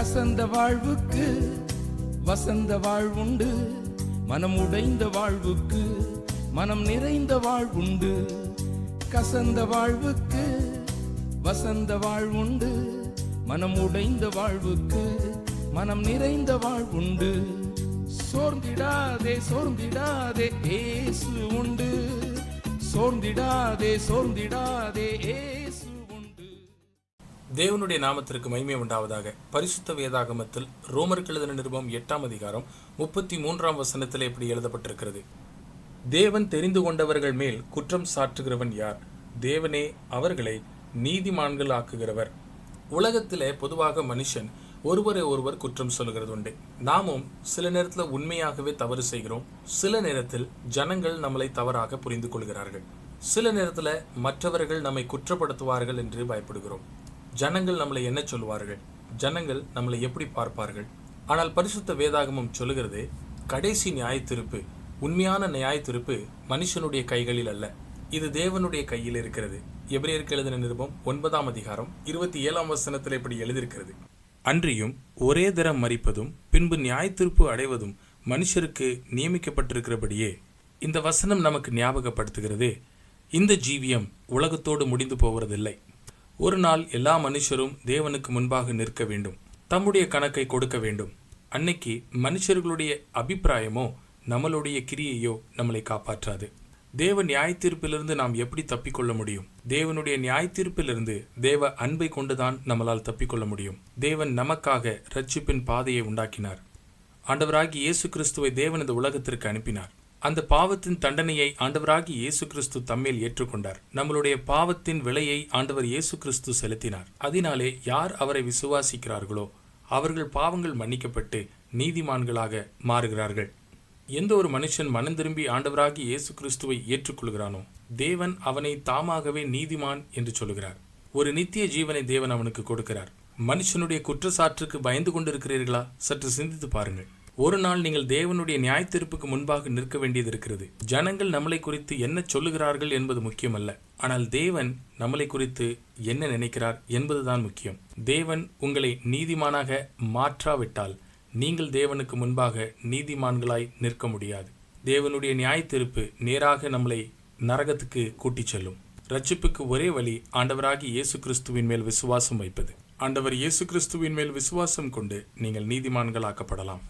கசந்த வாழ்வுக்கு வசந்த வாழ்வுண்டு, மனம் உடைந்த வாழ்வுக்கு மனம் நிறைந்த வாழ்வுண்டு. கசந்த வாழ்வுக்கு வசந்த வாழ்வுண்டு, மனம் உடைந்த வாழ்வுக்கு மனம் நிறைந்த வாழ்வுண்டு. சோர்ந்திடாதே சோர்ந்திடாதே ஏசு உண்டு, சோர்ந்திடாதே சோர்ந்திடாதே ஏசு உண்டு. தேவனுடைய நாமத்திற்கு மகிமை உண்டாவதாக. பரிசுத்த வேதாகமத்தில் ரோமருக்கு எழுதின நிருபம் 8ஆம் அதிகாரம் 33ஆம் வசனத்தில் இப்படி எழுதப்பட்டிருக்கிறது: தேவன் தெரிந்து கொண்டவர்கள் மேல் குற்றம் சாட்டுகிறவன் யார்? தேவனே அவர்களை நீதிமான்கள் ஆக்குகிறவர். உலகத்திலே பொதுவாக மனுஷன் ஒருவரை ஒருவர் குற்றம் சொல்கிறது உண்டு. நாமும் சில நேரத்தில் உண்மையாகவே தவறு செய்கிறோம். சில நேரத்தில் ஜனங்கள் நம்மளை தவறாக புரிந்து கொள்கிறார்கள். சில நேரத்தில் மற்றவர்கள் நம்மை குற்றப்படுத்துவார்கள் என்று பயப்படுகிறோம். ஜனங்கள் நம்மளை என்ன சொல்வார்கள்? ஜனங்கள் நம்மளை எப்படி பார்ப்பார்கள்? ஆனால் பரிசுத்த வேதாகமம் சொல்லுகிறது, கடைசி நியாயத்தீர்ப்பு, உண்மையான நியாயத்தீர்ப்பு மனுஷனுடைய கைகளில் அல்ல, இது தேவனுடைய கையில் இருக்கிறது. எபிரேயருக்கு எழுதின நிருபம் 9ஆம் அதிகாரம் 27ஆம் வசனத்தில் இப்படி எழுதியிருக்கிறது: அன்றியும் ஒரே தரம் மரிப்பதும் பின்பு நியாயத்தீர்ப்பு அடைவதும் மனுஷருக்கு நியமிக்கப்பட்டிருக்கிறபடியே. இந்த வசனம் நமக்கு ஞாபகப்படுத்துகிறது, இந்த ஜீவியம் உலகத்தோடு முடிந்து போவதில்லை. ஒரு நாள் எல்லா மனுஷரும் தேவனுக்கு முன்பாக நிற்க வேண்டும், தம்முடைய கணக்கை கொடுக்க வேண்டும். அன்னைக்கு மனுஷர்களுடைய அபிப்பிராயமோ நம்மளுடைய கிரியையோ நம்மளை காப்பாற்றாது. தேவ நியாயத்தீர்ப்பிலிருந்து நாம் எப்படி தப்பிக்கொள்ள முடியும்? தேவனுடைய நியாயத்தீர்ப்பிலிருந்து தேவ அன்பை கொண்டுதான் நம்மளால் தப்பிக்கொள்ள முடியும். தேவன் நமக்காக இரட்சிப்பின் பாதையை உண்டாக்கினார். ஆண்டவராகி இயேசு கிறிஸ்துவை தேவன் இந்த உலகத்திற்கு அனுப்பினார். அந்த பாவத்தின் தண்டனையை ஆண்டவராகி இயேசு கிறிஸ்து தம்மேல் ஏற்றுக்கொண்டார். நம்மளுடைய பாவத்தின் விலையை ஆண்டவர் இயேசு கிறிஸ்து செலுத்தினார். அதனாலே யார் அவரை விசுவாசிக்கிறார்களோ அவர்கள் பாவங்கள் மன்னிக்கப்பட்டு நீதிமான்களாக மாறுகிறார்கள். எந்த ஒரு மனுஷன் மனம் திரும்பி ஆண்டவராகி இயேசு கிறிஸ்துவை ஏற்றுக்கொள்கிறானோ தேவன் அவனை தாமாகவே நீதிமான் என்று சொல்கிறார். ஒரு நித்திய ஜீவனை தேவன் அவனுக்கு கொடுக்கிறார். மனுஷனுடைய குற்றச்சாட்டுக்கு பயந்து கொண்டிருக்கிறீர்களா? சற்று சிந்தித்து பாருங்கள். ஒரு நாள் நீங்கள் தேவனுடைய நியாயத்தீர்ப்புக்கு முன்பாக நிற்க வேண்டியது இருக்கிறது. ஜனங்கள் நம்மளை குறித்து என்ன சொல்லுகிறார்கள் என்பது முக்கியமல்ல, ஆனால் தேவன் நம்மளை குறித்து என்ன நினைக்கிறார் என்பதுதான் முக்கியம். தேவன் உங்களை நீதிமானாக மாற்றாவிட்டால் நீங்கள் தேவனுக்கு முன்பாக நீதிமான்களாய் நிற்க முடியாது. தேவனுடைய நியாயத்தீர்ப்பு நேராக நம்மளை நரகத்துக்கு கூட்டிச் செல்லும். ரட்சிப்புக்கு ஒரே வழி ஆண்டவராகி இயேசு கிறிஸ்துவின் மேல் விசுவாசம் வைப்பது. ஆண்டவர் இயேசு கிறிஸ்துவின் மேல் விசுவாசம் கொண்டு நீங்கள் நீதிமான்களாக்கப்படலாம்.